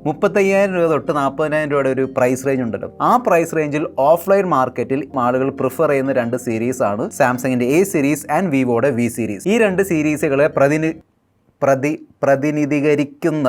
35,000 രൂപ തൊട്ട് 40,000 രൂപയുടെ ഒരു പ്രൈസ് റേഞ്ച് ഉണ്ടല്ലോ. ആ പ്രൈസ് റേഞ്ചിൽ ഓഫ്ലൈൻ മാർക്കറ്റിൽ ആളുകൾ പ്രിഫർ ചെയ്യുന്ന 2 സീരീസ് ആണ് സാംസങ്ങിന്റെ A സീരീസ് ആൻഡ് വിവോയുടെ V സീരീസ്. ഈ 2 സീരീസുകളെ പ്രതിനിധീകരിക്കുന്ന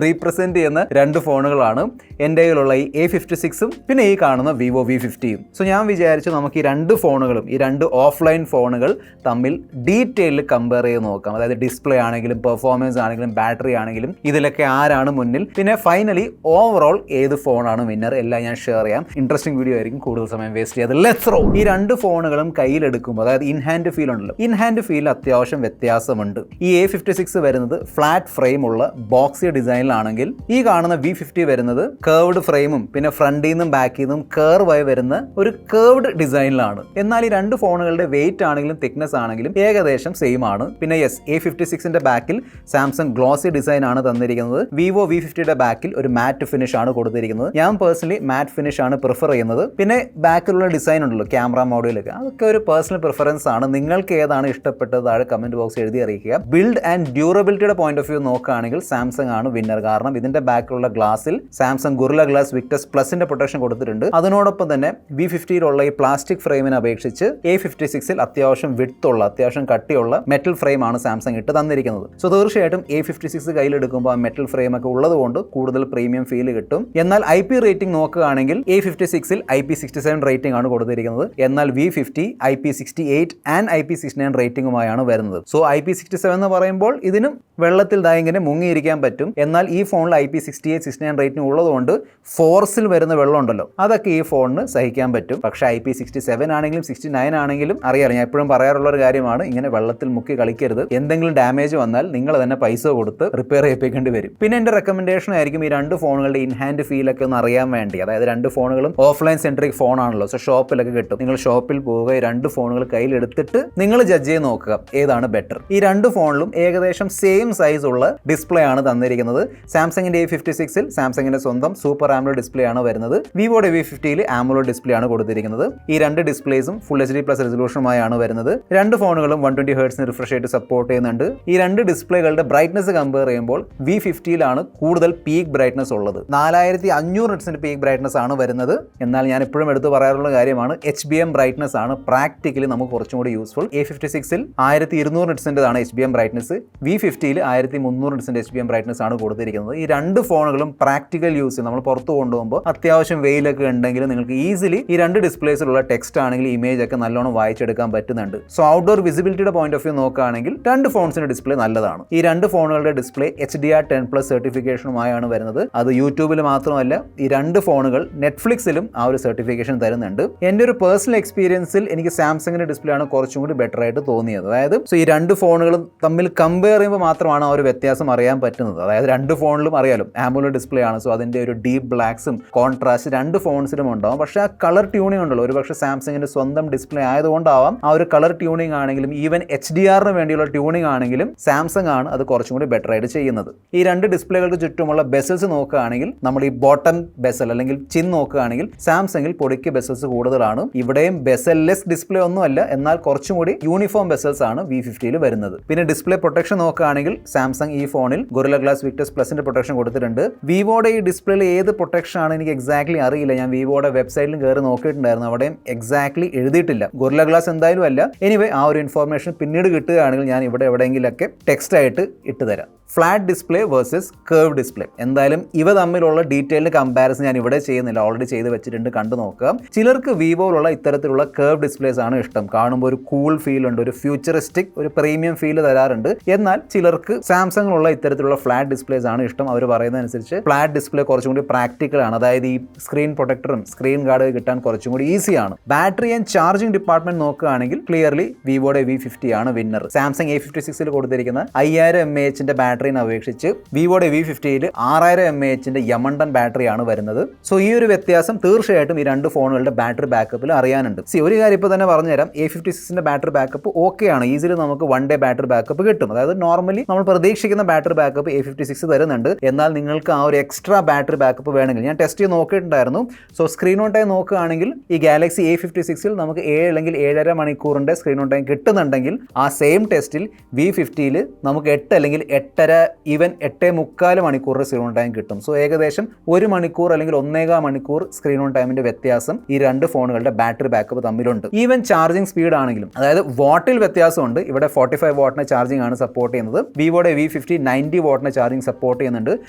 റീപ്രസെൻറ്റ് ചെയ്യുന്ന 2 ഫോണുകളാണ് എൻ്റെ കയ്യിലുള്ള ഈ A56ഉം പിന്നെ ഈ കാണുന്ന വിവോ V50യും. സോ ഞാൻ വിചാരിച്ചു നമുക്ക് ഈ 2 ഫോണുകളും ഈ 2 ഓഫ്ലൈൻ ഫോണുകൾ തമ്മിൽ ഡീറ്റെയിലിൽ കമ്പയർ ചെയ്ത് നോക്കാം. അതായത് ഡിസ്പ്ലേ ആണെങ്കിലും പെർഫോമൻസ് ആണെങ്കിലും ബാറ്ററി ആണെങ്കിലും ഇതിലൊക്കെ ആരാണ് മുന്നിൽ, പിന്നെ ഫൈനലി ഓവറോൾ ഏത് ഫോണാണ് വിന്നർ, എല്ലാം ഞാൻ ഷെയർ ചെയ്യാം. ഇൻട്രസ്റ്റിംഗ് വീഡിയോ ആയിരിക്കും, കൂടുതൽ സമയം വേസ്റ്റ് ചെയ്യാതെ ലെറ്റ്സ് റോ. ഈ 2 ഫോണുകളും കയ്യിലെടുക്കുമ്പോൾ അതായത് ഇൻ ഹാൻഡ് ഫീൽ ഉണ്ടല്ലോ, ഇൻ ഹാൻഡ് ഫീൽ അത്യാവശ്യം വ്യത്യാസമുണ്ട്. ഈ A56 വരുന്നത് ഫ്ലാറ്റ് ഫ്രെയിം ഉള്ള ബോക്സി ഡിസൈനിലാണെങ്കിൽ ഈ കാണുന്ന V50 വരുന്നത് കേർവ്ഡ് ഫ്രെയിമും പിന്നെ ഫ്രണ്ടിൽ നിന്നും ബാക്കിൽ നിന്നും കേർവായി വരുന്ന ഒരു കേർവ്ഡ് ഡിസൈനിലാണ്. എന്നാൽ ഈ 2 ഫോണുകളുടെ വെയിറ്റ് ആണെങ്കിലും തിക്നെസ് ആണെങ്കിലും ഏകദേശം സെയിം ആണ്. പിന്നെ A56ന്റെ ബാക്കിൽ സാംസങ് ഗ്ലോസി ഡിസൈൻ ആണ് തന്നിരിക്കുന്നത്. വിവോ V50യുടെ ബാക്കിൽ ഒരു മാറ്റ് ഫിനിഷ് ആണ് കൊടുത്തിരിക്കുന്നത്. ഞാൻ പേഴ്സണലി മാറ്റ് ഫിനിഷ് ആണ് പ്രിഫർ ചെയ്യുന്നത്. പിന്നെ ബാക്കിലുള്ള ഡിസൈൻ ഉണ്ടല്ലോ ക്യാമറ മോഡലൊക്കെ, അതൊക്കെ ഒരു പേഴ്സണൽ പ്രിഫറൻസ് ആണ്. നിങ്ങൾക്ക് ഏതാണ് ഇഷ്ടപ്പെട്ടത് താഴെ കമന്റ് ബോക്സ് എഴുതി അറിയിക്കുക. ബിൽഡ് ആൻഡ് ഡ്യൂറബിലിറ്റിയുടെ പോയിന്റ് ഓഫ് വ്യൂ നോക്കുകയാണെങ്കിൽ സാംസങ് ആണ് വിന്നർ. കാരണം ഇതിന്റെ ബാക്കിലുള്ള ഗ്ലാസിൽ സാംസങ് ഗൊറില്ല ഗ്ലാസ് വിക്ടസ് പ്ലസിന്റെ പ്രൊട്ടക്ഷൻ കൊടുത്തിട്ടുണ്ട്. അതിനോടൊപ്പം തന്നെ V50യിലുള്ള ഈ പ്ലാസ്റ്റിക് ഫ്രെയിമിനെ അപേക്ഷിച്ച് A56ൽ അത്യാവശ്യം വിഡ്ത്തുള്ള അത്യാവശ്യം കട്ടിയുള്ള മെറ്റൽ ഫ്രെയിം ആണ് സാംസങ് ഇട്ട് തന്നിരിക്കുന്നത്. സോ തീർച്ചയായിട്ടും A56 കയ്യിലെടുക്കുമ്പോൾ ആ മെറ്റൽ ഫ്രെയിം ഒക്കെ ഉള്ളതുകൊണ്ട് കൂടുതൽ പ്രീമിയം ഫീൽ കിട്ടും. എന്നാൽ IP റേറ്റിംഗ് നോക്കുകയാണെങ്കിൽ A56ൽ IP67 റേറ്റിംഗ് ആണ് കൊടുത്തിരിക്കുന്നത്. എന്നാൽ V50 IP68 ആൻഡ് IP69 റേറ്റിംഗുമായാണ് വരുന്നത്. സോ IP67 എന്ന് പറയുമ്പോൾ ഇതിനും വെള്ളത്തിൽ ഇങ്ങനെ മുങ്ങിയിരിക്കാൻ പറ്റും. എന്നാൽ ഈ ഫോണിൽ IP68 69 റേറ്റിംഗ് ഉള്ളതുകൊണ്ട് ഫോർസിൽ വരുന്ന വെള്ളം ഉണ്ടല്ലോ, അതൊക്കെ ഈ ഫോണിന് സഹിക്കാൻ പറ്റും. പക്ഷേ IP67 ആണെങ്കിലും 69 ആണെങ്കിലും അറിയാം, ഞാൻ എപ്പോഴും പറയാറുള്ള ഒരു കാര്യമാണ്, ഇങ്ങനെ വെള്ളത്തിൽ മുക്കി കളിക്കരുത്. എന്തെങ്കിലും ഡാമേജ് വന്നാൽ നിങ്ങൾ തന്നെ പൈസ കൊടുത്ത് റിപ്പയർ ചെയ്യിപ്പിക്കേണ്ടി വരും. പിന്നെ എൻ്റെ റെക്കമെൻഡേഷൻ ആയിരിക്കും ഈ 2 ഫോണുകളുടെ ഇൻ ഹാൻഡ് ഫീലൊക്കെ ഒന്ന് അറിയാൻ വേണ്ടി. അതായത് 2 ഫോണുകളും ഓഫ്ലൈൻ സെൻട്രിക് ഫോണാണല്ലോ, സോ ഷോപ്പിലൊക്കെ കിട്ടും. നിങ്ങൾ ഷോപ്പിൽ പോവുക, ഈ 2 ഫോണുകൾ കയ്യിലെടുത്തിട്ട് നിങ്ങൾ ജഡ്ജ് ചെയ്ത് നോക്കുക ഏതാണ് ബെറ്റർ. ഈ 2 ഫോണിലും ഏകദേശം സെയിം സൈസ് ഉള്ള ഡിസ്പ്ലേ ആണ് തന്നിരിക്കുന്നത്. സാംസങ്ങിന്റെ A56ൽ സാംസങ്ങിന്റെ സ്വന്തം സൂപ്പർ ആംലോഡ് ഡിസ്പ്ലേ ആണ് വരുന്നത്. വിവോയുടെ V50യിൽ ആംലോഡ് ഡിസ്പ്ലേ ആണ് കൊടുത്തിരിക്കുന്നത്. ഈ 2 ഡിസ്പ്ലേസും ഫുൾ HD+ റെസൊല്യൂഷനുമായാണ് വരുന്നത്. 2 ഫോണുകളും 120 Hz റിഫ്രഷ് റേറ്റ് സപ്പോർട്ട് ചെയ്യുന്നുണ്ട്. ഈ 2 ഡിസ്പ്ലേകളുടെ ബ്രൈറ്റ്നസ് കമ്പയർ ചെയ്യുമ്പോൾ V50യിലാണ് കൂടുതൽ പീക്ക് ബ്രൈറ്റ്നസ് ഉള്ളത്. 4500 നിറ്റ്സിന്റെ പീക്ക് ബ്രൈറ്റ്നസ് ആണ് വരുന്നത്. എന്നാൽ ഞാൻ എപ്പോഴും എടുത്തു പറയാറുള്ള കാര്യമാണ്, HBM ബ്രൈറ്റ്നസ് ആണ് പ്രാക്ടിക്കലി നമുക്ക് കുറച്ചും കൂടി യൂസ്ഫുൾ. A56ൽ 1200 നിറ്റ്സിൻ്റെതാണ് HBM ബ്രൈറ്റ്നസ്, V50യിൽ 1300 നിറ്റ്സിന്റെ HBM ബ്രൈറ്റ്നസ് ആണ് കൊടുത്തിരിക്കുന്നത്. ഈ 2 ഫോണുകളും പ്രാക്ടിക്കൽ യൂസ് നമ്മൾ പുറത്തു കൊണ്ടുപോകുമ്പോൾ അത്യാവശ്യം വെയിലൊക്കെ ഉണ്ടെങ്കിൽ നിങ്ങൾക്ക് ഈസിലി ഈ 2 ഡിസ്പ്ലേസിലുള്ള ടെക്സ്റ്റ് ആണെങ്കിൽ ഇമേജ് ഒക്കെ നല്ലോണം വായിച്ചെടുക്കാൻ പറ്റുന്നുണ്ട്. സോ ഔട്ട്ഡോർ വിസിബിലിറ്റിയുടെ പോയിന്റ് ഓഫ് വ്യൂ നോക്കുകയാണെങ്കിൽ 2 ഫോൺസിന്റെ ഡിസ്പ്ലേ നല്ലതാണ്. ഈ 2 ഫോണുകളുടെ ഡിസ്പ്ലേ HDR10+ സർട്ടിഫിക്കേഷനുമായാണ് വരുന്നത്. അത് യൂട്യൂബിൽ മാത്രമല്ല, ഈ 2 ഫോണുകൾ നെറ്റ്ഫ്ലിക്സിലും ആ ഒരു സർട്ടിഫിക്കേഷൻ തരുന്നുണ്ട്. എൻ്റെ ഒരു പേഴ്സണൽ എക്സ്പീരിയൻസിൽ എനിക്ക് സാംസങ്ങിന്റെ ഡിസ്പ്ലേ ആണ് കുറച്ചും കൂടി ബെറ്റർ ആയിട്ട് തോന്നിയത്. അതായത് ഈ 2 ഫോണുകളും തമ്മിൽ കമ്പയർ ചെയ്യുമ്പോൾ മാത്രമാണ് ആ ഒരു വ്യത്യാസം അറിയാൻ പറ്റുന്നത്. അതായത് 2 ഫോണിലും അറിയാലോ ആംബുലർ ഡിസ്പ്ലേ ആണ്, സോ അതിന്റെ ഒരു ഡീപ്പ് ബ്ലാക്സും കോൺട്രാസ്റ്റ് 2 ഫോൺസിലും ഉണ്ടാവും. പക്ഷേ ആ കളർ ട്യൂണിംഗ് ഉണ്ടല്ലോ, ഒരു പക്ഷേ സാംസങ്ങിന്റെ സ്വന്തം ഡിസ്പ്ലേ ആയതുകൊണ്ടാവാം ആ ഒരു കളർ ട്യൂണിംഗ് ആണെങ്കിലും ഈവൻ HDRന് വേണ്ടിയുള്ള ട്യൂണിംഗ് ആണെങ്കിലും സാംസങ് ആണ് അത് കുറച്ചും കൂടി ബെറ്റർ ആയിട്ട് ചെയ്യുന്നത്. ഈ 2 ഡിസ്പ്ലേകൾക്ക് ചുറ്റുമുള്ള ബെസൽസ് നോക്കുകയാണെങ്കിൽ നമ്മൾ ഈ ബോട്ടം ബെസൽ അല്ലെങ്കിൽ ചിൻ നോക്കുകയാണെങ്കിൽ സാംസങ്ങിൽ പൊടിക്ക് ബെസൽസ് കൂടുതലാണ്. ഇവിടെയും ബെസൽലെസ് ഡിസ്പ്ലേ ഒന്നുമല്ല, എന്നാൽ കുറച്ചും കൂടി യൂണിഫോം ബെസൽസ് ആണ് V50യിൽ വരുന്നത്. പിന്നെ ഡിസ്പ്ലേ പ്രൊട്ടക്ഷൻ നോക്കുകയാണെങ്കിൽ സാംസങ് ഈ ഫോണിൽ ഗൊറില്ല ഗ്ലാസ് വിക്ടസ് പ്ലസിന്റെ പ്രൊട്ടക്ഷൻ കൊടുത്തിട്ടുണ്ട്. വിവോയുടെ ഈ ഡിസ്പ്ലേയിൽ ഏത് പ്രൊട്ടക്ഷൻ ആണ് എനിക്ക് എക്സാക്ട്ലി അറിയില്ല. ഞാൻ വിവോയുടെ വെബ്സൈറ്റിലും കയറി നോക്കിയിട്ടുണ്ടായിരുന്നു, അവിടെയും എക്സാക്ട്ലി എഴുതിയിട്ടില്ല. ഗൊറില്ല ഗ്ലാസ് എന്തായാലും അല്ല. എനിവേ ആ ഒരു ഇൻഫോർമേഷൻ പിന്നീട് കിട്ടുകയാണെങ്കിൽ ഞാൻ ഇവിടെ എവിടെയെങ്കിലൊക്കെ ടെക്സ്റ്റ് ആയിട്ട് ഇട്ടുതരാം. Flat display versus curve display, എന്തായാലും ഇവ തമ്മിലുള്ള ഡീറ്റെയിൽഡ് കമ്പാരിസൺ ഞാൻ ഇവിടെ ചെയ്യുന്നില്ല, ഓൾറെഡി ചെയ്ത് വെച്ചിട്ടുണ്ട്, കണ്ടു നോക്കുക. ചിലർക്ക് വിവോയിലുള്ള ഇത്തരത്തിലുള്ള കേർവ് ഡിസ്പ്ലേസ് ആണ് ഇഷ്ടം. കാണുമ്പോൾ ഒരു കൂൾ ഫീൽ ഉണ്ട്, ഒരു ഫ്യൂച്ചറിസ്റ്റിക് ഒരു പ്രീമിയം ഫീൽ തരാറുണ്ട്. എന്നാൽ ചിലർക്ക് സാംസങ്ങിലുള്ള ഇത്തരത്തിലുള്ള ഫ്ലാറ്റ് ഡിസ്പ്ലേസ് ആണ് ഇഷ്ടം. അവർ പറയുന്നതനുസരിച്ച് ഫ്ലാറ്റ് ഡിസ്പ്ലേ കുറച്ചും കൂടി പ്രാക്ടിക്കൽ ആണ്. അതായത് ഈ സ്ക്രീൻ പ്രൊട്ടക്ടറും സ്ക്രീൻ ഗാർഡ് കിട്ടാൻ കുറച്ചും കൂടി ഈസിയാണ്. ബാറ്ററി ആൻഡ് ചാർജിംഗ് ഡിപ്പാർട്ട്മെന്റ് നോക്കുകയാണെങ്കിൽ ക്ലിയർലി വിവോയുടെ V50 ആണ് വിന്നർ. സാംസങ് A56ൽ കൊടുത്തിരിക്കുന്ന 5000 mAh ബാറ്ററിനെ അപേക്ഷിച്ച് വിവോയുടെ V50യിൽ 6000 mAh യമണ്ടൻ ബാറ്ററിയാണ് വരുന്നത്. സോ ഈ ഒരു വ്യത്യാസം തീർച്ചയായിട്ടും ഈ 2 ഫോണുകളുടെ ബാറ്ററി ബാക്കപ്പിൽ അറിയാനുണ്ട്. ഒരു കാര്യം ഇപ്പോൾ തന്നെ പറഞ്ഞുതരാം, A56ന്റെ ബാറ്ററി ബാക്കപ്പ് ഓക്കെ ആണ്, ഈസിലി നമുക്ക് 1 ഡേ ബാറ്ററി ബാക്കപ്പ് കിട്ടും. അതായത് നോർമലി നമ്മൾ പ്രതീക്ഷിക്കുന്ന ബാറ്ററി ബാക്കപ്പ് A56 തരുന്നുണ്ട്. എന്നാൽ നിങ്ങൾക്ക് ആ ഒരു എക്സ്ട്രാ ബാറ്ററി ബാക്കപ്പ് വേണമെങ്കിൽ ഞാൻ ടെസ്റ്റ് ചെയ്ത് നോക്കിയിട്ടുണ്ടായിരുന്നു. സോ സ്ക്രീൻ ഓൺ ടൈം നോക്കുകയാണെങ്കിൽ ഈ ഗാലക്സി A56ൽ നമുക്ക് 7 അല്ലെങ്കിൽ 7.5 മണിക്കൂറിന്റെ സ്ക്രീൻ ഓൺ ടൈം കിട്ടുന്നുണ്ടെങ്കിൽ ആ സെയിം ടെസ്റ്റിൽ V50യിൽ നമുക്ക് 8 അല്ലെങ്കിൽ 8.5 വരെ ഈവൻ 8.25 മണിക്കൂർ സ്ക്രീൻ ഓൺ ടൈം കിട്ടും. സോ ഏകദേശം 1 മണിക്കൂർ അല്ലെങ്കിൽ 1.25 മണിക്കൂർ സ്ക്രീൻ ഓൺ ടൈമിന്റെ വ്യത്യാസം ഈ രണ്ട് ഫോണുകളുടെ ബാറ്ററി ബാക്കപ്പ് തമ്മിലുണ്ട്. ഈവൻ ചാർജിങ് സ്പീഡ് ആണെങ്കിലും, അതായത് വാട്ടിൽ വ്യത്യാസമുണ്ട്. ഇവിടെ 45 വാട്ടിന്റെ ചാർജിംഗ് ആണ് സപ്പോർട്ട് ചെയ്യുന്നത്. വിവോയുടെ V50 90 വാട്ടിന്റെ ചാർജിംഗ് സപ്പോർട്ട് ചെയ്യുന്നുണ്ട്.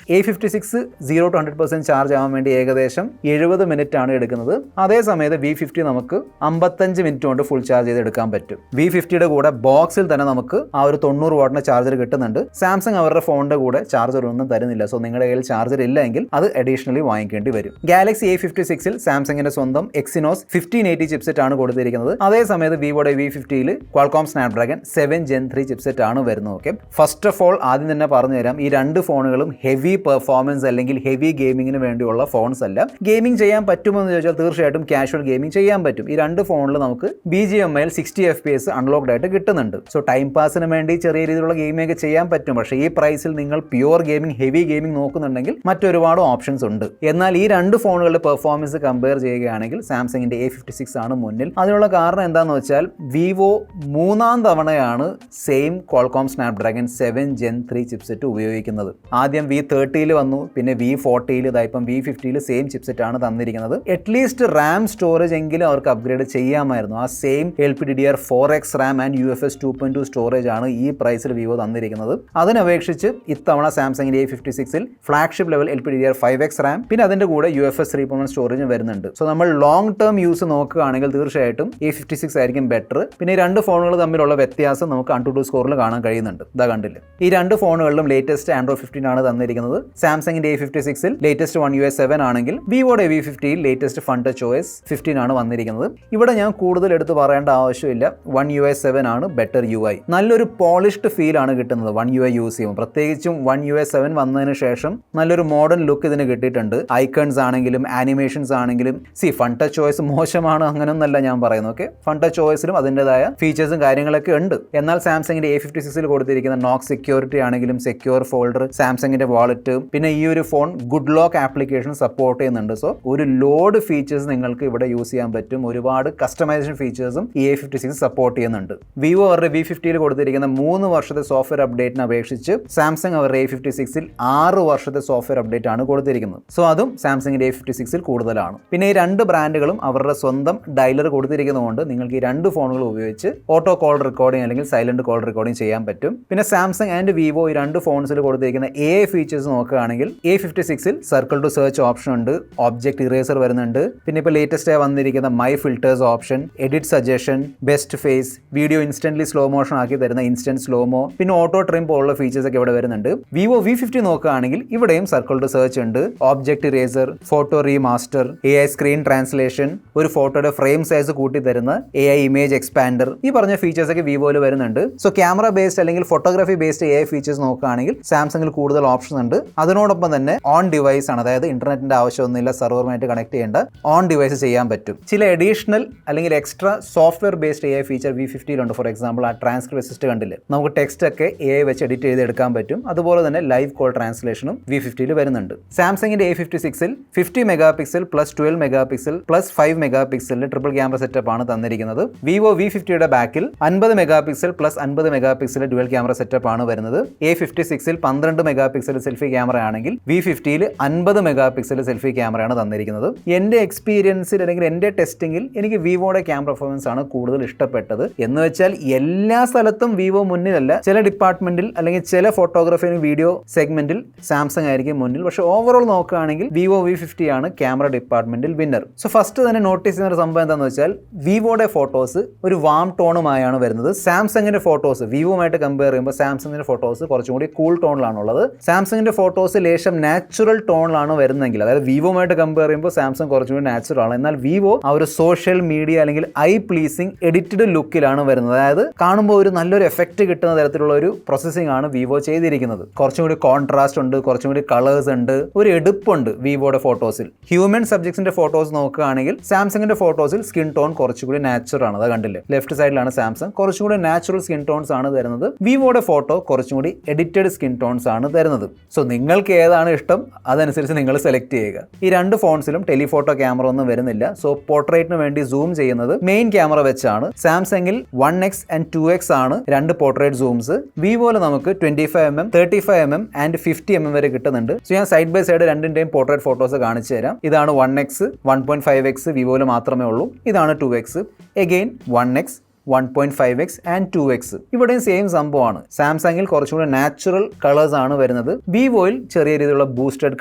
A56 0 to 100% ചാർജ് ആവാൻ വേണ്ടി ഏകദേശം 70 മിനിറ്റ് ആണ് എടുക്കുന്നത്. അതേ സമയത്ത് V50 നമുക്ക് 55 മിനിറ്റ് കൊണ്ട് ഫുൾ ചാർജ് ചെയ്ത് എടുക്കാൻ പറ്റും. V50യുടെ കൂടെ ബോക്സിൽ തന്നെ നമുക്ക് ആ ഒരു 90 വാട്ടിന്റെ ചാർജർ കിട്ടുന്നുണ്ട്. സാംസങ് അവരുടെ ഫോണിന്റെ കൂടെ ചാർജർ ഒന്നും തരുന്നില്ല. സോ നിങ്ങളുടെ കയ്യിൽ ചാർജർ ഇല്ല എങ്കിൽ അത് അഡീഷണലി വാങ്ങിക്കേണ്ടി വരും. ഗാലക്സി A56ൽ സാംസങ്ങിന്റെ സ്വന്തം Exynos 1580 ചിപ്സെറ്റ് ആണ് കൊടുത്തിരിക്കുന്നത്. അതേ സമയത്ത് വിവോയുടെ V50യിൽ Qualcomm Snapdragon 7 Gen 3 ചിപ്സെറ്റ് ആണ് വരുന്നത്. ഓക്കെ, ഫസ്റ്റ് ഓഫ് ഓൾ ആദ്യം തന്നെ പറഞ്ഞു തരാം, ഈ രണ്ട് ഫോണുകളും ഹെവി പെർഫോമൻസ് അല്ലെങ്കിൽ ഹെവി ഗെയിമിങ്ങിന് വേണ്ടിയുള്ള ഫോൺസ് അല്ല. ഗെയിമിംഗ് ചെയ്യാൻ പറ്റുമോ എന്ന് ചോദിച്ചാൽ തീർച്ചയായിട്ടും കാഷ്വൽ ഗെയിമിംഗ് ചെയ്യാൻ പറ്റും. ഈ രണ്ട് ഫോണിൽ നമുക്ക് BGMIൽ 60 FPS അൺലോക്ഡ് ആയിട്ട് കിട്ടുന്നുണ്ട്. സോ ടൈം പാസിന് വേണ്ടി ചെറിയ രീതിയിലുള്ള ഗെയിമിംഗ് ഒക്കെ ചെയ്യാൻ പറ്റും. പക്ഷേ ഈ പ്രൈസിൽ നിങ്ങൾ പ്യുവർ ഗെയിമിംഗ്, ഹെവി ഗെയിമിംഗ് നോക്കുന്നുണ്ടെങ്കിൽ മറ്റൊരുപാട് ഓപ്ഷൻസ് ഉണ്ട്. എന്നാൽ ഈ രണ്ട് ഫോണുകളുടെ പെർഫോമൻസ് കമ്പയർ ചെയ്യുകയാണെങ്കിൽ സാംസങ്ങിന്റെ A56 ആണ് മുന്നിൽ. അതിനുള്ള കാരണം എന്താണെന്ന് വെച്ചാൽ വിവോ 3ാം തവണയാണ് same Qualcomm Snapdragon 7 Gen 3 chipset ഉപയോഗിക്കുന്നത്. ആദ്യം V30യിൽ വന്നു, പിന്നെ V40യിൽ, ഇപ്പം V50യിൽ സെയിം ചിപ്സെറ്റ് ആണ് തന്നിരിക്കുന്നത്. അറ്റ്ലീസ്റ്റ് റാം സ്റ്റോറേജ് എങ്കിലും അവർക്ക് അപ്ഗ്രേഡ് ചെയ്യാമായിരുന്നു. ആ same LPDDR4X Ram and UFS 2.2 storage ആണ് ഈ പ്രൈസിൽ വിവോ തന്നിരിക്കുന്നത്. അതിനപേക്ഷിച്ച് ഇത്തവണ സാംസങ്ങിന്റെ A56ൽ ഫ്ലാഗ്ഷിപ്പ് ലെവൽ LPDDR5X റാം, പിന്നെ അതിന്റെ കൂടെ UFS 3.1 സ്റ്റോറേജും വരുന്നുണ്ട്. സോ നമ്മൾ ലോങ് ടേം യൂസ് നോക്കുകയാണെങ്കിൽ തീർച്ചയായിട്ടും A56 ആയിരിക്കും ബെറ്റർ. പിന്നെ ഈ രണ്ട് ഫോണുകൾ തമ്മിലുള്ള വ്യത്യാസം നമുക്ക് AnTuTu സ്കോറിൽ കാണാൻ കഴിയുന്നുണ്ട്. ഇതാ കണ്ടില്ല, ഈ രണ്ട് ഫോണുകളിലും ലേറ്റസ്റ്റ് Android 15 ആണ് തന്നിരിക്കുന്നത്. സാംസങ്ങിന്റെ A56ൽ ലേറ്റസ്റ്റ് One UI 7 ആണെങ്കിൽ വിവോയുടെ V50യിൽ ലേറ്റസ്റ്റ് FunTouchOS 15 ആണ് വന്നിരിക്കുന്നത്. ഇവിടെ ഞാൻ കൂടുതൽ എടുത്ത് പറയേണ്ട ആവശ്യമില്ല, One UI 7 ആണ് ബെറ്റർ UI. നല്ലൊരു പോളിഷ്ഡ് ഫീൽ ആണ് കിട്ടുന്നത് One UI യൂസ് ചെയ്യുമ്പോൾ. പ്രത്യേകിച്ചും One UI 7 വന്നതിന് ശേഷം നല്ലൊരു മോഡേൺ ലുക്ക് ഇതിന് കിട്ടിയിട്ടുണ്ട്. ഐക്കൺസ് ആണെങ്കിലും ആനിമേഷൻസ് ആണെങ്കിലും. FunTouchOS മോശമാണ് അങ്ങനെയൊന്നല്ല ഞാൻ പറയുന്നത്. ഓക്കെ, FunTouchOSലും അതിൻ്റെതായ ഫീച്ചേഴ്സും കാര്യങ്ങളൊക്കെ ഉണ്ട്. എന്നാൽ സാംസങ്ങിന്റെ A56ൽ കൊടുത്തിരിക്കുന്ന നോക്ക് സെക്യൂരിറ്റി ആണെങ്കിലും, സെക്യൂർ ഫോൾഡർ, സാംസങ്ങിന്റെ വാളറ്റ്, പിന്നെ ഈ ഒരു phone good lock application support ചെയ്യുന്നുണ്ട്. സോ ഒരു ലോഡ് ഫീച്ചേഴ്സ് നിങ്ങൾക്ക് ഇവിടെ യൂസ് ചെയ്യാൻ പറ്റും. ഒരുപാട് കസ്റ്റമൈസേഷൻ ഫീച്ചേഴ്സും ഈ A56 സപ്പോർട്ട് ചെയ്യുന്നുണ്ട്. വിവോ അവരുടെ V50യിൽ കൊടുത്തിരിക്കുന്ന 3 വർഷത്തെ സോഫ്റ്റ്വെയർ അപ്ഡേറ്റിനെ അപേക്ഷിച്ച് സാംസങ് അവരുടെ A56ൽ 6 വർഷത്തെ സോഫ്റ്റ്വെയർ അപ്ഡേറ്റ് ആണ് കൊടുത്തിരിക്കുന്നത്. സോ അതും സാംസങ്ങിന്റെ A56ൽ കൂടുതലാണ്. പിന്നെ ഈ രണ്ട് ബ്രാൻഡുകളും അവരുടെ സ്വന്തം ഡയലർ കൊടുത്തിരിക്കുന്നതുകൊണ്ട് നിങ്ങൾക്ക് ഈ രണ്ട് ഫോണുകൾ ഉപയോഗിച്ച് ഓട്ടോ കോൾ റെക്കോർഡിംഗ് അല്ലെങ്കിൽ സൈലന്റ് കോൾ റെക്കോർഡിംഗ് ചെയ്യാൻ പറ്റും. പിന്നെ സാംസങ് ആൻഡ് വിവോ ഈ രണ്ട് ഫോൺസിൽ കൊടുത്തിരിക്കുന്ന AI ഫീച്ചേഴ്സ് നോക്കുകയാണെങ്കിൽ A56ൽ സർക്കിൾ ടു സെർച്ച് ഓപ്ഷൻ ഉണ്ട്, ഒബ്ജക്ട് ഇറേസർ വരുന്നുണ്ട്, പിന്നെ ഇപ്പോൾ ലേറ്റസ്റ്റ് ആയി വന്നിരിക്കുന്ന my filters option, edit suggestion, best face, video instantly slow motion ആക്കി തരുന്ന ഇൻസ്റ്റന്റ് സ്ലോമോ, പിന്നെ ഓട്ടോ ട്രിം പോലുള്ള ഫീച്ചേഴ്സ് ഒക്കെ ഇവിടെ വരുന്നുണ്ട്. വിവോ V50 നോക്കുകയാണെങ്കിൽ ഇവിടെയും സർക്കിൾ ടു സെർച്ച് ഉണ്ട്, object eraser, photo remaster, AI screen translation, ഒരു ഫോട്ടോയുടെ ഫ്രെയിം സൈസ് കൂട്ടി തരുന്ന AI ഇമേജ് എക്സ്പാൻഡർ, ഈ പറഞ്ഞ ഫീച്ചേഴ്സ് ഒക്കെ വിവോയിൽ വരുന്നുണ്ട്. സോ ക്യാമറ ബേസ്ഡ് അല്ലെങ്കിൽ ഫോട്ടോഗ്രാഫി ബേസ്ഡ് AI ഫീച്ചേഴ്സ് നോക്കുകയാണെങ്കിൽ സാംസങ്ങിൽ കൂടുതൽ ഓപ്ഷൻ ഉണ്ട്. അതിനോടൊപ്പം തന്നെ ഓൺ ഡിവൈസ് ആണ്, അതായത് ഇന്റർനെറ്റിന്റെ ആവശ്യമൊന്നുമില്ല, സെർവറുമായിട്ട് കണക്ട് ചെയ്യേണ്ട ഓൺ ഡിവൈസ് ചെയ്യാൻ പറ്റും. ചില അഡീഷണൽ അല്ലെങ്കിൽ extra software based AI feature V50യിലുണ്ട്. ഫോർ എക്സാമ്പിൾ ആ ട്രാൻസ്ക്രിപ്റ്റ് അസിസ്റ്റ് കണ്ടില്ലേ, നമുക്ക് ടെക്സ്റ്റ് ഒക്കെ AI വെച്ച് എഡിറ്റ് ചെയ്ത് എടുക്കാൻ പറ്റും. അതുപോലെ തന്നെ ലൈവ് കോൾ ട്രാൻസ്ലേഷനും V50യിൽ വരുന്നുണ്ട്. സാംസങ്ങിന്റെ A56ൽ 50 mega pixel plus 12 mega pixel plus 5 mega പിക്സലിന്റെ ട്രിപ്പിൾ ക്യാമറ സെറ്റപ്പ് ആണ് തന്നിരിക്കുന്നത്. വിവോ V50യുടെ ബാക്കിൽ 50 mega pixel plus 50 mega pixel dual camera setup ആണ് വരുന്നത്. A56ൽ 12 മെഗാ പിക്സൽ സെൽഫി ക്യാമറ ആണെങ്കിൽ V50യിൽ 50 മെഗാ പിക്സൽ സെൽഫി ക്യാമറയാണ് തന്നിരിക്കുന്നത്. എൻ്റെ എക്സ്പീരിയൻസിൽ അല്ലെങ്കിൽ എൻ്റെ ടെസ്റ്റിംഗിൽ എനിക്ക് വിവോയുടെ ക്യാമറ പെർഫോമൻസ് ആണ് കൂടുതൽ ഇഷ്ടപ്പെട്ടത്. എന്ന് വെച്ചാൽ എല്ലാ സ്ഥലത്തും വിവോ മുന്നിലല്ല, ചില ഡിപ്പാർട്ട്മെന്റിൽ അല്ലെങ്കിൽ ചില ഫോട്ടോഗ്രാഫി വീഡിയോ സെഗ്മെന്റിൽ സാംസങ് ആയിരിക്കും മുന്നിൽ. പക്ഷേ ഓവറോൾ നോക്കുകയാണെങ്കിൽ വിവോ V50 ആണ് ക്യാമറ ഡിപ്പാർട്ട്മെന്റിൽ വിന്നർ. സോ ഫസ്റ്റ് തന്നെ നോട്ടീസ് ചെയ്യുന്ന ഒരു സംഭവം എന്താണെന്ന് വെച്ചാൽ വിവോയുടെ ഫോട്ടോസ് ഒരു വാം ടോണുമായാണ് വരുന്നത്. സാംസങ്ങിന്റെ ഫോട്ടോസ് വിവോയുമായിട്ട് കമ്പയർ ചെയ്യുമ്പോൾ സാംസങ്ങിന്റെ ഫോട്ടോസ് കുറച്ചും കൂടി കൂൾ ടോണിലാണുള്ളത്. സാംസങ്ങിന്റെ ഫോട്ടോസ് ലേശം നാച്ചുറൽ ടോണിലാണ് വരുന്നെങ്കിൽ, അതായത് വിവോയുമായിട്ട് കമ്പയർ ചെയ്യുമ്പോൾ സാംസങ് കുറച്ചും കൂടി നാച്ചുറൽ ആണ്. എന്നാൽ വിവോ ആ ഒരു സോഷ്യൽ മീഡിയ അല്ലെങ്കിൽ ഐ പ്ലീസിംഗ് എഡിറ്റഡ് ലുക്കിലാണ് വരുന്നത്. അതായത് കാണുമ്പോൾ ഒരു നല്ലൊരു എഫക്റ്റ് കിട്ടുന്ന തരത്തിലുള്ള ഒരു പ്രോസസ്സിംഗ് ആണ് വിവോ ചെയ്തിരിക്കുന്നത്. കുറച്ചും കൂടി കോൺട്രാസ്റ്റ് ഉണ്ട്, കുറച്ചും കൂടി കളേഴ്സ് ഉണ്ട്, ഒരു എടുപ്പുണ്ട് വിവോയുടെ ഫോട്ടോസിൽ. ഹ്യൂമൻ സബ്ജക്ട്സിന്റെ ഫോട്ടോസ് നോക്കുകയാണെങ്കിൽ സാംസങ്ങിന്റെ ഫോട്ടോസിൽ സ്കിൻ ടോൺ കുറച്ചുകൂടി നാച്ചുറൽ ആണ്. അത് കണ്ടില്ലേ, ലെഫ്റ്റ് സൈഡിലാണ് സാംസങ്, കുറച്ചുകൂടി നാച്ചുറൽ സ്കിൻ ടോൺസ് ആണ് തരുന്നത്. വിവോയുടെ ഫോട്ടോ കുറച്ചും കൂടി എഡിറ്റഡ് സ്കിൻ ടോൺസ് ആണ് തരുന്നത്. സോ നിങ്ങൾക്ക് ഏതാണ് ഇഷ്ടം അതനുസരിച്ച് നിങ്ങൾ സെലക്ട് ചെയ്യുക. ഈ രണ്ട് ഫോൺസിലും ടെലിഫോട്ടോ ക്യാമറ ഒന്നും വരുന്നില്ല. സോ പോർട്രേറ്റിന് വേണ്ടി സൂം ചെയ്യുന്നത് മെയിൻ ക്യാമറ വെച്ചാണ്. സാംസങ്ങിൽ 1x and 2x ആണ് രണ്ട് പോർട്രേറ്റ് സൂംസ്. വിവോയിൽ നമുക്ക് 25 35mm, 35mm ആൻഡ് 50mm വരെ കിട്ടുന്നുണ്ട്. സോ ഞാൻ സൈഡ് ബൈ സൈഡ് രണ്ടിന്റെയും പോർട്രേറ്റ് ഫോട്ടോസ് കാണിച്ചു തരാം. ഇതാണ് 1x, 1.5x വിവോയിൽ മാത്രമേ ഉള്ളൂ. ഇതാണ് 2x, again 1x, 1.5x and 2x. ഇവിടെയും സെയിം സംഭവമാണ്. സാംസങ്ങിൽ കുറച്ചുകൂടി നാച്ചുറൽ കളേഴ്സ് ആണ് വരുന്നത്. വിവോയിൽ ചെറിയ രീതിയിലുള്ള ബൂസ്റ്റഡ്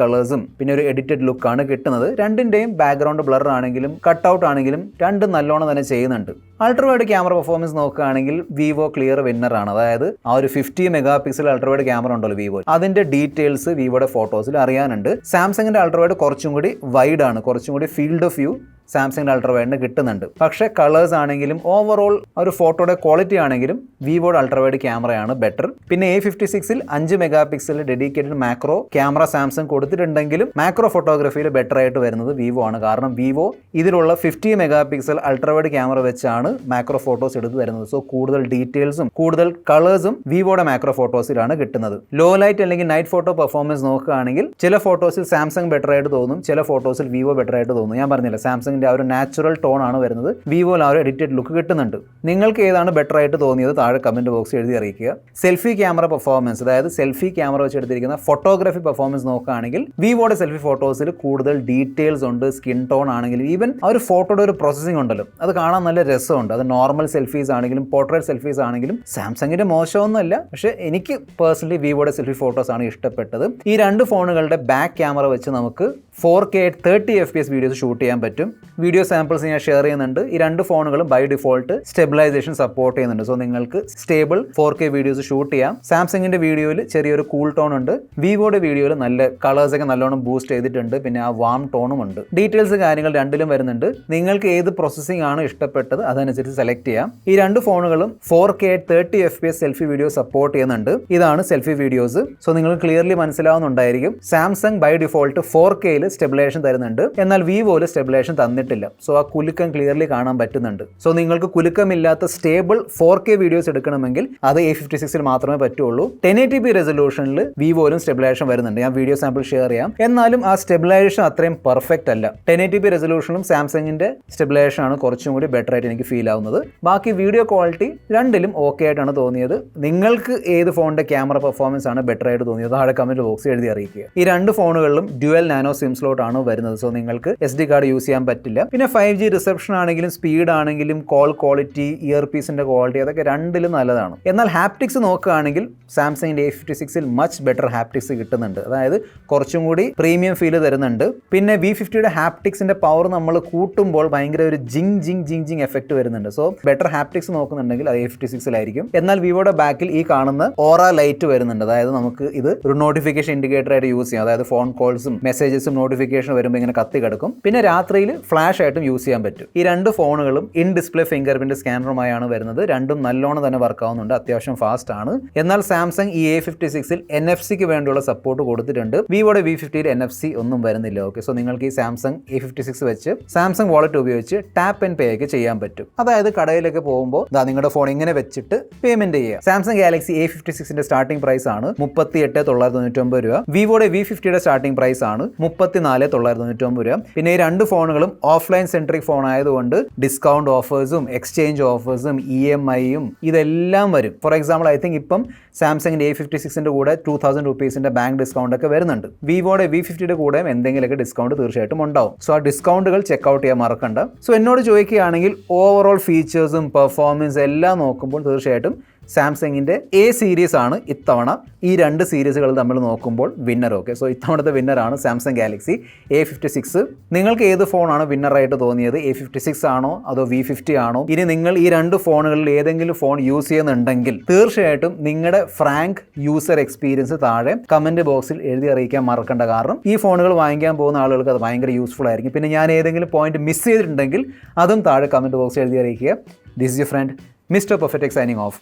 കളേഴ്സും പിന്നെ ഒരു എഡിറ്റഡ് ലുക്കാണ് കിട്ടുന്നത്. രണ്ടിന്റെയും ബാക്ക്ഗ്രൗണ്ട് ബ്ലർ ആണെങ്കിലും കട്ടൗട്ട് ആണെങ്കിലും രണ്ടും നല്ലോണം തന്നെ ചെയ്യുന്നുണ്ട്. അൾട്രാവൈഡ് ക്യാമറ പെർഫോമൻസ് നോക്കുകയാണെങ്കിൽ വിവോ ക്ലിയർ വിന്നർ ആണ്. അതായത് ആ ഒരു 50 മെഗാ പിക്സൽ അൾട്രാവൈഡ് ക്യാമറ ഉണ്ടല്ലോ വിവോ, അതിന്റെ ഡീറ്റെയിൽസ് വിവോയുടെ ഫോട്ടോസിൽ അറിയാനുണ്ട്. സാംസങ്ങിന്റെ അൾട്രാവൈഡ് കുറച്ചും കൂടി വൈഡ് ആണ്, കുറച്ചും കൂടി ഫീൽഡ് ഓഫ് വ്യൂ സാംസങ്ങിന്റെ അൾട്രാവൈഡിന് കിട്ടുന്നുണ്ട്. പക്ഷേ കളേഴ്സ് ആണെങ്കിലും ഓവറോൾ ഒരു ഫോട്ടോയുടെ ക്വാളിറ്റി ആണെങ്കിലും വിവോയുടെ അൾട്രാവൈഡ് ക്യാമറയാണ് ബെറ്റർ. പിന്നെ A56ൽ 5 mega pixel dedicated macro camera Samsung കൊടുത്തിട്ടുണ്ടെങ്കിലും മാക്രോ ഫോട്ടോഗ്രാഫിയിൽ ബെറ്റർ ആയിട്ട് വരുന്നത് വിവോ ആണ്. കാരണം വിവോ ഇതിലുള്ള 50 മെഗാ പിക്സൽ അൾട്രാവൈഡ് ക്യാമറ വെച്ചാണ് മാക്രോ ഫോട്ടോസ് എടുത്ത് തരുന്നത്. സോ കൂടുതൽ ഡീറ്റെയിൽസും കൂടുതൽ കളേഴ്സും വിവോയുടെ മാക്രോ ഫോട്ടോസിലാണ് കിട്ടുന്നത്. ലോ ലൈറ്റ് അല്ലെങ്കിൽ നൈറ്റ് ഫോട്ടോ പെർഫോമൻസ് നോക്കുകയാണെങ്കിൽ ചില ഫോട്ടോസിൽ സാംസങ് ബെറ്റർ ആയിട്ട് തോന്നും, ചില ഫോട്ടോസിൽ വിവോ ബെറ്റർ ആയിട്ട് തോന്നും. ഞാൻ പറഞ്ഞില്ല, സാംസങ് ആ ഒരു നാച്ചുറൽ ടോൺ ആണ് വരുന്നത്. വിവോയിൽ ആ ഒരു എഡിറ്റഡ് ലുക്ക് കിട്ടുന്നുണ്ട്. നിങ്ങൾക്ക് ഏതാണ് ബെറ്റർ ആയിട്ട് തോന്നിയത് താഴെ കമന്റ് ബോക്സിൽ എഴുതി അറിയിക്കുക. സെൽഫി ക്യാമറ പെർഫോമൻസ്, അതായത് സെൽഫി ക്യാമറ വെച്ച് എടുത്തിരിക്കുന്ന ഫോട്ടോഗ്രാഫി പെർഫോമൻസ് നോക്കുകയാണെങ്കിൽ വിവോയുടെ സെൽഫി ഫോട്ടോസിൽ കൂടുതൽ ഡീറ്റെയിൽസ് ഉണ്ട്. സ്കിൻ ടോൺ ആണെങ്കിലും ഈവൻ ആ ഒരു ഫോട്ടോയുടെ ഒരു പ്രോസസ്സിംഗ് ഉണ്ടല്ലോ, അത് കാണാൻ നല്ല രസമുണ്ട്. അത് നോർമൽ സെൽഫീസ് ആണെങ്കിലും പോർട്രേറ്റ് സെൽഫീസ് ആണെങ്കിലും സാംസങ്ങിന്റെ മോശമൊന്നുമല്ല. പക്ഷേ എനിക്ക് പേഴ്സണലി വിവോയുടെ സെൽഫി ഫോട്ടോസ് ആണ് ഇഷ്ടപ്പെട്ടത്. ഈ രണ്ട് ഫോണുകളുടെ ബാക്ക് ക്യാമറ വെച്ച് നമുക്ക് 4K 30 FPS വീഡിയോസ് ഷൂട്ട് ചെയ്യാൻ പറ്റും. വീഡിയോ സാമ്പിൾസ് ഞാൻ ഷെയർ ചെയ്യുന്നുണ്ട്. ഈ രണ്ട് ഫോണുകളും ബൈ ഡിഫോൾട്ട് സ്റ്റെബിലൈസേഷൻ സപ്പോർട്ട് ചെയ്യുന്നുണ്ട്. സോ നിങ്ങൾക്ക് സ്റ്റേബിൾ 4K വീഡിയോസ് ഷൂട്ട് ചെയ്യാം. സാംസങ്ങിന്റെ വീഡിയോയിൽ ചെറിയൊരു കൂൾ ടോൺ ഉണ്ട്, വിവോയുടെ വീഡിയോയിൽ നല്ല കളേഴ്സ് ഒക്കെ നല്ലോണം ബൂസ്റ്റ് ചെയ്തിട്ടുണ്ട്. പിന്നെ ആ വാം ടോണും ഉണ്ട്. ഡീറ്റെയിൽസ് കാര്യങ്ങൾ രണ്ടിലും വരുന്നുണ്ട്. നിങ്ങൾക്ക് ഏത് പ്രോസസ്സിംഗ് ആണ് ഇഷ്ടപ്പെട്ടത് അതനുസരിച്ച് സെലക്ട് ചെയ്യാം. ഈ രണ്ട് ഫോണുകളും 4K 30 FPS selfie video support ചെയ്യുന്നുണ്ട്. ഇതാണ് സെൽഫി വീഡിയോസ്. സോ നിങ്ങൾ ക്ലിയർലി മനസ്സിലാവുന്നുണ്ടായിരിക്കും. Samsung by default 4K stabilisation തരുന്നുണ്ട്, എന്നാൽ വിവോയിൽ സ്റ്റെബിലൈസേഷൻ തന്നിട്ടില്ല. സോ ആ കുലുക്കം ക്ലിയർലി കാണാൻ പറ്റുന്നുണ്ട്. സോ നിങ്ങൾക്ക് കുലുക്കമില്ലാത്ത സ്റ്റേബിൾ 4K വീഡിയോസ് എടുക്കണമെങ്കിൽ അത് A56ൽ മാത്രമേ പറ്റുള്ളൂ. 1080p റെസൊല്യൂഷനിൽ വിവോയിലും സ്റ്റെബിലൈസേഷൻ വരുന്നുണ്ട്. ഞാൻ വീഡിയോ സാമ്പിൾ ഷെയർ ചെയ്യാം. എന്നാലും ആ സ്റ്റെബിലൈസേഷൻ അത്രയും പെർഫെക്റ്റ് അല്ല. 1080p റെസൊല്യൂഷനിലും സാംസങ്ങിന്റെ സ്റ്റെബിലൈസേഷൻ ആണ് കുറച്ചും കൂടി ബെറ്റർ ആയിട്ട് എനിക്ക് ഫീൽ ആവുന്നത്. ബാക്കി വീഡിയോ ക്വാളിറ്റി രണ്ടിലും ഓക്കെ ആയിട്ടാണ് തോന്നിയത്. നിങ്ങൾക്ക് ഏത് ഫോണിന്റെ ക്യാമറ പെർഫോമൻസ് ആണ് ബെറ്റർ ആയിട്ട് തോന്നിയത് താഴെ കമന്റ് ബോക്സിൽ എഴുതി അറിയിക്കുക. ഈ രണ്ട് ഫോണുകളിലും ഡ്യുവൽ നാനോ സിം സ്ലോട്ട് ആണ് വരുന്നത്. സോ നിങ്ങൾക്ക് SD കാർഡ് യൂസ് ചെയ്യാൻ പറ്റില്ല. പിന്നെ 5G റിസപ്ഷൻ ആണെങ്കിലും സ്പീഡ് ആണെങ്കിലും കോൾ ക്വാളിറ്റി, ഇയർ പീസിന്റെ ക്വാളിറ്റി അതൊക്കെ രണ്ടിലും നല്ലതാണ്. എന്നാൽ ഹാപ്റ്റിക്സ് നോക്കുകയാണെങ്കിൽ സാംസങ്ങിന്റെ A56ൽ മച്ച് ബെറ്റർ ഹാപ്റ്റിക്സ് കിട്ടുന്നുണ്ട്. അതായത് കുറച്ചും കൂടി പ്രീമിയം ഫീൽ തരുന്നുണ്ട്. പിന്നെ V50യുടെ ഹാപ്റ്റിക്സിന്റെ പവർ നമ്മൾ കൂട്ടുമ്പോൾ ഭയങ്കര ഒരു ജിങ് ജിങ് ജിങ് ജിങ് എഫക്ട് വരുന്നുണ്ട്. സോ ബെറ്റർ ഹാപ്റ്റിക്സ് നോക്കുന്നുണ്ടെങ്കിൽ അത് A56ലായിരിക്കും. എന്നാൽ വിവോയുടെ ബാക്കിൽ ഈ കാണുന്ന ഓറ ലൈറ്റ് വരുന്നുണ്ട്. അതായത് നമുക്ക് ഇത് ഒരു നോട്ടിഫിക്കേഷൻ ഇൻഡിക്കേറ്റർ ആയിട്ട് യൂസ് ചെയ്യാം. അതായത് ഫോൺ കോൾസും മെസ്സേജസും നോട്ടിഫിക്കേഷൻ വരുമ്പോൾ ഇങ്ങനെ കത്തി കിടക്കും. പിന്നെ രാത്രിയിൽ ഫ്ലാഷ് ആയിട്ടും യൂസ് ചെയ്യാൻ പറ്റും. ഈ രണ്ട് ഫോണുകളും ഇൻ ഡിസ്പ്ലേ ഫിംഗർ പ്രിന്റ് സ്കാനറുമായാണ് വരുന്നത്. രണ്ടും നല്ലോണം തന്നെ വർക്ക് ആവുന്നുണ്ട്, അത്യാവശ്യം ഫാസ്റ്റ് ആണ്. എന്നാൽ സാംസങ് ഈ A56ൽ NFC-ക്ക് വേണ്ടിയുള്ള സപ്പോർട്ട് കൊടുത്തിട്ടുണ്ട്. വിവോയുടെ V50യിൽ NFC ഒന്നും വരുന്നില്ല. ഓക്കെ, സോ നിങ്ങൾക്ക് ഈ സാംസങ് A56 വെച്ച് സാംസങ് വാളറ്റ് ഉപയോഗിച്ച് ടാപ്പ് ആൻഡ് പേ ഒക്കെ ചെയ്യാൻ പറ്റും. അതായത് കടയിലൊക്കെ പോകുമ്പോൾ നിങ്ങളുടെ ഫോൺ ഇങ്ങനെ വെച്ചിട്ട് പേയ്മെന്റ് ചെയ്യുക. സാംസങ് ഗാലക്സി A56ന്റെ സ്റ്റാർട്ടിംഗ് പ്രൈസ് ആണ് 38,999 രൂപ. വിവോയുടെ V50യുടെ സ്റ്റാർട്ടിംഗ് പ്രൈസ് ആണ് 34,999 രൂപ. പിന്നെ ഈ രണ്ട് ഫോണുകളും ഓഫ്ലൈൻ സെൻട്രിക് ഫോൺ ആയതുകൊണ്ട് ഡിസ്കൗണ്ട് ഓഫേഴ്സും എക്സ്ചേഞ്ച് ഓഫേഴ്സും EMI-യും ഇതെല്ലാം വരും. ഫോർ എക്സാമ്പിൾ ഐ തിങ്ക് ഇപ്പം സാംസങ്ങിന്റെ A56ന്റെ കൂടെ 2000 രൂപീസിന്റെ ബാങ്ക് ഡിസ്കൗണ്ട് ഒക്കെ വരുന്നുണ്ട്. വിവോയുടെ V50യുടെ കൂടെ എന്തെങ്കിലുമൊക്കെ ഡിസ്കൗണ്ട് തീർച്ചയായിട്ടും ഉണ്ടാവും. സോ ആ ഡിസ്കൗണ്ടുകൾ ചെക്ക്ഔട്ട് ചെയ്യാൻ മറക്കണ്ട. സോ എന്നോട് ചോദിക്കുകയാണെങ്കിൽ ഓവറോൾ ഫീച്ചേഴ്സും പെർഫോമൻസ് എല്ലാം നോക്കുമ്പോൾ തീർച്ചയായിട്ടും സാംസങ്ങിന്റെ A സീരീസ് ആണ് ഇത്തവണ ഈ രണ്ട് സീരീസുകൾ തമ്മിൽ നോക്കുമ്പോൾ വിന്നർ. ഓക്കെ, സോ ഇത്തവണത്തെ വിന്നറാണ് സാംസങ് ഗാലക്സി A56. നിങ്ങൾക്ക് ഏത് ഫോണാണ് വിന്നറായിട്ട് തോന്നിയത്? A56 ആണോ അതോ V50 ആണോ? ഇനി നിങ്ങൾ ഈ രണ്ട് ഫോണുകളിൽ ഏതെങ്കിലും ഫോൺ യൂസ് ചെയ്യുന്നുണ്ടെങ്കിൽ തീർച്ചയായിട്ടും നിങ്ങളുടെ ഫ്രാങ്ക് യൂസർ എക്സ്പീരിയൻസ് താഴെ കമന്റ് ബോക്സിൽ എഴുതി അറിയിക്കാൻ മറക്കണ്ട. കാരണം ഈ ഫോണുകൾ വാങ്ങിക്കാൻ പോകുന്ന ആളുകൾക്ക് അത് ഭയങ്കര യൂസ്ഫുൾ ആയിരിക്കും. പിന്നെ ഞാൻ ഏതെങ്കിലും പോയിന്റ് മിസ് ചെയ്തിട്ടുണ്ടെങ്കിൽ അതും താഴെ കമന്റ് ബോക്സിൽ എഴുതി അറിയിക്കുക. This is your friend mister perfect signing off.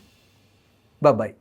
Bye-bye.